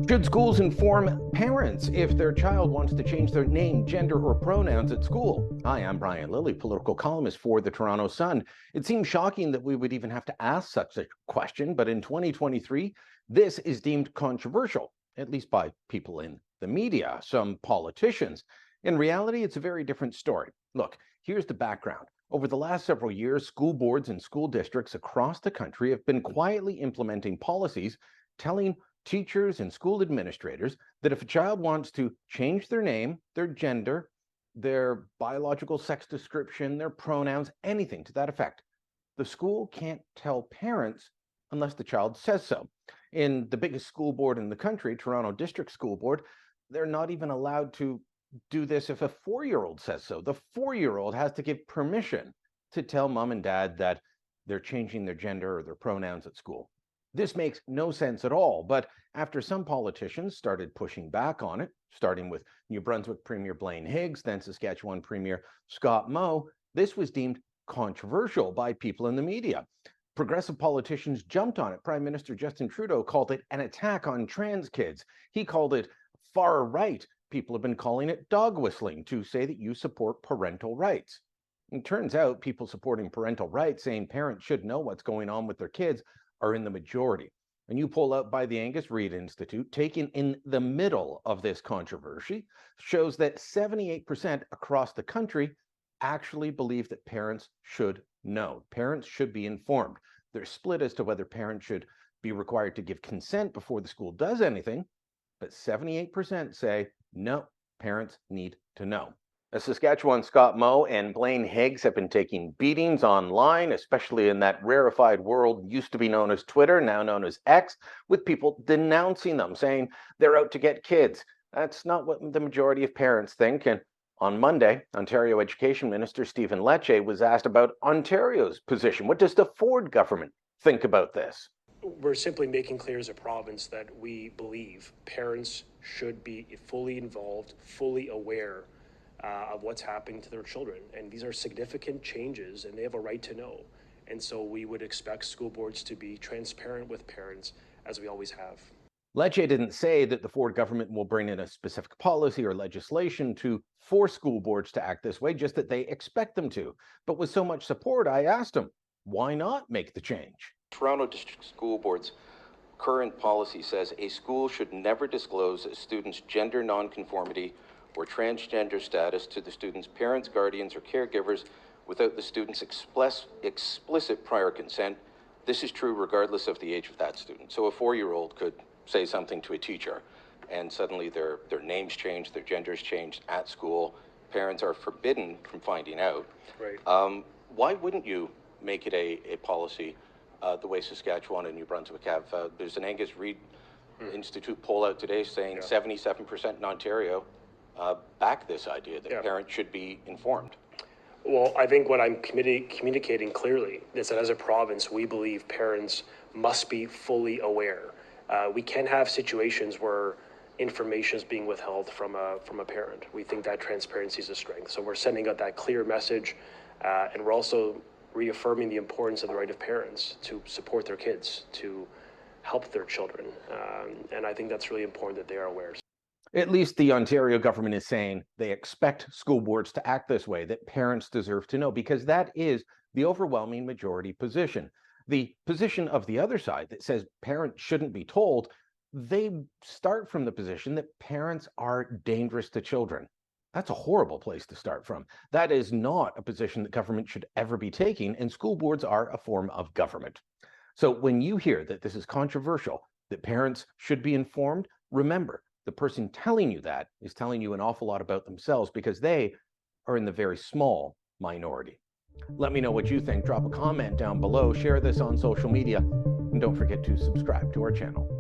Should schools inform parents if their child wants to change their name, gender, or pronouns at school? Hi, I'm Brian Lilley, political columnist for the Toronto Sun. It seems shocking that we would even have to ask such a question, but in 2023, this is deemed controversial, at least by people in the media, some politicians. In reality, it's a very different story. Look, here's the background. Over the last several years, school boards and school districts across the country have been quietly implementing policies telling teachers and school administrators that if a child wants to change their name, their gender, their biological sex description, their pronouns, anything to that effect, the school can't tell parents unless the child says so. In the biggest school board in the country, Toronto District School Board, they're not even allowed to do this if a 4-year-old says so. The 4-year-old has to give permission to tell mom and dad that they're changing their gender or their pronouns at school. This makes no sense at all, but after some politicians started pushing back on it, starting with New Brunswick Premier Blaine Higgs, then Saskatchewan Premier Scott Moe, this was deemed controversial by people in the media. Progressive politicians jumped on it. Prime Minister Justin Trudeau called it an attack on trans kids. He called it far right. People have been calling it dog whistling to say that you support parental rights. It turns out people supporting parental rights, saying parents should know what's going on with their kids, are in the majority. A new poll out by the Angus Reid Institute, taken in the middle of this controversy, shows that 78% across the country actually believe that parents should know. Parents should be informed. They're split as to whether parents should be required to give consent before the school does anything, but 78% say no, parents need to know. Saskatchewan Scott Moe and Blaine Higgs have been taking beatings online, especially in that rarefied world used to be known as Twitter, now known as X, with people denouncing them, saying they're out to get kids. That's not what the majority of parents think. And on Monday, Ontario Education Minister Stephen Lecce was asked about Ontario's position. What does the Ford government think about this? We're simply making clear as a province that we believe parents should be fully involved, fully aware of what's happening to their children. And these are significant changes and they have a right to know. And so we would expect school boards to be transparent with parents, as we always have. Lecce didn't say that the Ford government will bring in a specific policy or legislation to force school boards to act this way, just that they expect them to. But with so much support, I asked him, why not make the change? Toronto District School Board's current policy says a school should never disclose a student's gender nonconformity or transgender status to the student's parents, guardians, or caregivers without the student's explicit prior consent. This is true regardless of the age of that student. So a 4-year-old could say something to a teacher and suddenly their name's changed, their gender's changed at school. Parents are forbidden from finding out. Right. Why wouldn't you make it a policy the way Saskatchewan and New Brunswick have? There's an Angus Reid Institute poll out today saying 77% in Ontario back this idea that parents should be informed. Well, I think what I'm communicating clearly is that as a province, we believe parents must be fully aware. We can have situations where information is being withheld from a parent. We think that transparency is a strength. So we're sending out that clear message, and we're also reaffirming the importance of the right of parents to support their kids, to help their children. And I think that's really important that they are aware. At least the Ontario government is saying they expect school boards to act this way, that parents deserve to know, because that is the overwhelming majority position. The position of the other side that says parents shouldn't be told, they start from the position that parents are dangerous to children. That's a horrible place to start from. That is not a position that government should ever be taking, and school boards are a form of government. So when you hear that this is controversial, that parents should be informed, remember, the person telling you that is telling you an awful lot about themselves, because they are in the very small minority. Let me know what you think. Drop a comment down below, share this on social media, and don't forget to subscribe to our channel.